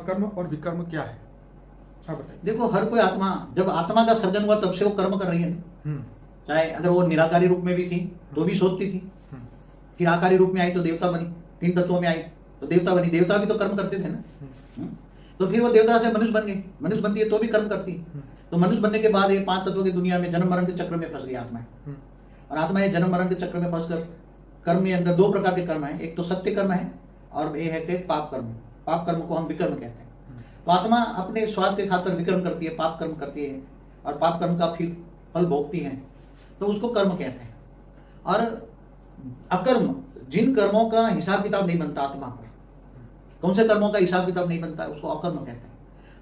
अकर्म और विकर्म क्या है, आप बताइए। देखो, हर कोई आत्मा, जब आत्मा का सर्जन हुआ तब से वो कर्म कर रही है ना। चाहे अगर वो निराकारी रूप में भी थी तो भी सोचती थी, फिर आकारी रूप में आई तो देवता बनी, 3 तत्वों में आई तो देवता बनी। देवता भी तो कर्म करते थे ना। तो फिर वो देवता से मनुष्य बन गई, मनुष्य बनती है तो भी कर्म करती है। तो मनुष्य बनने के बाद ये 5 तत्वों की दुनिया में जन्म मरण के चक्र में फंस गई आत्मा है। और आत्मा ये जन्म मरण के चक्र में फंसकर कर्म में अंदर 2 प्रकार के कर्म है, एक तो सत्य कर्म है और ये है पाप कर्म। पाप कर्म को हम विकर्म कहते हैं। तो आत्मा अपने स्वार्थ के खातिर विकर्म करती है, पाप कर्म करती है और पाप कर्म का फिर फल भोगती है, तो उसको कर्म कहते हैं। और अकर्म, जिन कर्मों का हिसाब किताब नहीं बनता आत्मा पर, कौन से कर्मों का हिसाब किताब नहीं बनता, उसको अकर्म कहते हैं।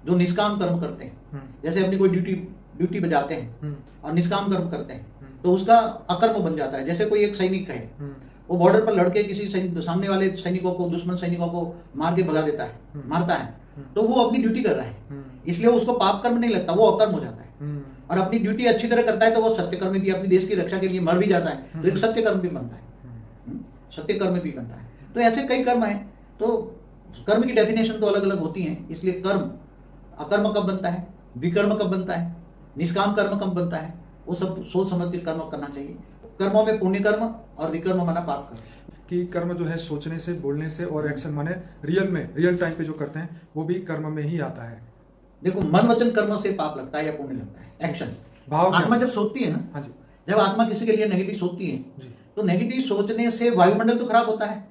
जो निष्काम कर्म करते हैं, जैसे अपनी कोई ड्यूटी बजाते हैं और निष्काम कर्म करते हैं, तो उसका अकर्म बन जाता है। जैसे कोई एक सैनिक है, वो बॉर्डर पर लड़के किसी सामने वाले सैनिकों को, दुश्मन सैनिकों को मार के भगा देता है, मारता है, तो वो अपनी ड्यूटी कर रहा है, इसलिए उसको पाप कर्म नहीं लगता, वो अकर्म हो जाता है। और अपनी ड्यूटी अच्छी तरह करता है तो वो सत्य कर्म भी, अपनी देश की रक्षा के लिए मर भी जाता है, तो एक सत्य कर्म भी बनता है, सत्य कर्म भी बनता है। तो ऐसे कई कर्म है। तो कर्म की डेफिनेशन तो अलग अलग होती है, इसलिए कर्म, अकर्म कब बनता है, विकर्म कब बनता है, निष्काम कर्म कब बनता है, वो सब सोच समझ के कर्म करना चाहिए। कर्मों में पुण्य कर्म और विकर्म माना पाप कर्म। कि कर्म जो है सोचने से, बोलने से और एक्शन माने रियल टाइम पे जो करते हैं वो भी कर्म में ही आता है। देखो, मन वचन कर्म से पाप लगता है या पुण्य लगता है, एक्शन। भाव आत्मा जब सोचती है ना, हाँ जी, जब आत्मा किसी के लिए नेगेटिव सोचती है जी, तो नेगेटिव सोचने से वायुमंडल तो खराब होता है,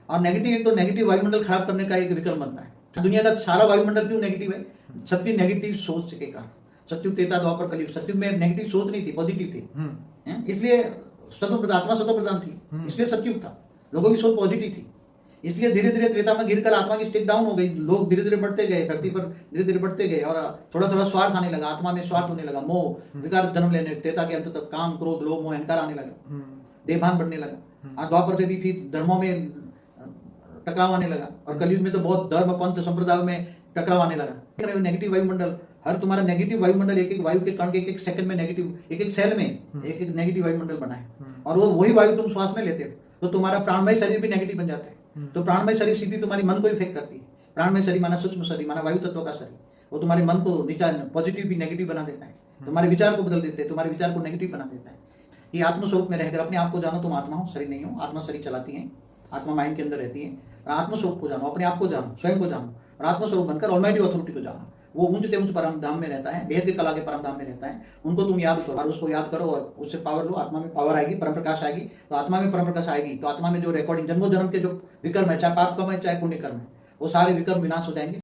और नेगेटिव वायुमंडल खराब करने का एक विकल्प बनता है। दुनिया का सारा वायुमंडल क्यों नेगेटिव है? सबकी नेगेटिव सोच के कारण। सत्युग, त्रेता, द्वापर, कलयुग। सत्युग में नेगेटिव सोच नहीं थी, पॉजिटिव थी, इसलिए आत्मा सत्व प्रधान थी, इसलिए सत्युग था, लोगों की सोच पॉजिटिव थी। इसलिए धीरे धीरे त्रेता में गिरकर आत्मा की स्टेट डाउन हो गई, लोग धीरे धीरे बढ़ते गए, व्यक्ति पर धीरे धीरे बढ़ते गए और थोड़ा थोड़ा स्वार्थ आने लगा, आत्मा में स्वार्थ होने लगा, मोह विकार जन्म लेने, त्रेता के अंत तक काम, क्रोध, लोभ, मोह, अहंकार आने लगा, देहभान बढ़ने लगा। द्वापर से भी फिर धर्मों में टकराव आने लगा, और कलयुग में तो बहुत धर्म, पंथ, संप्रदाय में टकराव आने लगा। नेगेटिव वायुमंडल, हर तुम्हारा नेगेटिव वायुमंडल, एक एक वायु के कण के एक सेकंड में नेगेटिव, एक एक सेल में एक एक नेगेटिव वायुमंडल बना है, और वो वही वायु तुम श्वास में लेते हो, तो तुम्हारा प्राणमय शरीर भी नेगेटिव बन जाता है। तो प्राणमय शरीर सीधी तुम्हारी मन को इफेक्ट करती है। प्राणमय शरीर माना सूक्ष्म शरीर, माना वायु तत्व का शरीर, वो तुम्हारे मन को पॉजिटिव भी नेगेटिव बना देता है, तुम्हारे विचार को बदल देते हैं, तुम्हारे विचार को नेगेटिव बना देता है। ये आत्मस्वरूप में रहकर अपने आप को जानो, तुम आत्मा हो, शरीर नहीं हो। आत्मा शरीर चलाती है, आत्मा माइंड के अंदर रहती है। और आत्मस्वरूप को जानो, अपने आप को जानो, स्वयं को जानो, और आत्मस्वरूप बनकर ऑलमाइटी अथॉरिटी को जानो। वो ऊंचते ऊंच परम धाम में रहता है, बेहद के कला के परम धाम में रहता है। उनको तुम याद करो और उसको याद करो और उससे पावर लो। आत्मा में पावर आएगी, परम प्रकाश आएगी, तो आत्मा में परम प्रकाश आएगी, तो आत्मा में जो रिकॉर्डिंग जन्मों जन्म के जो विकर्म है, चाहे पाप कर्म है चाहे पुण्य कर्म है, वो सारे विकर्म विनाश हो जाएंगे।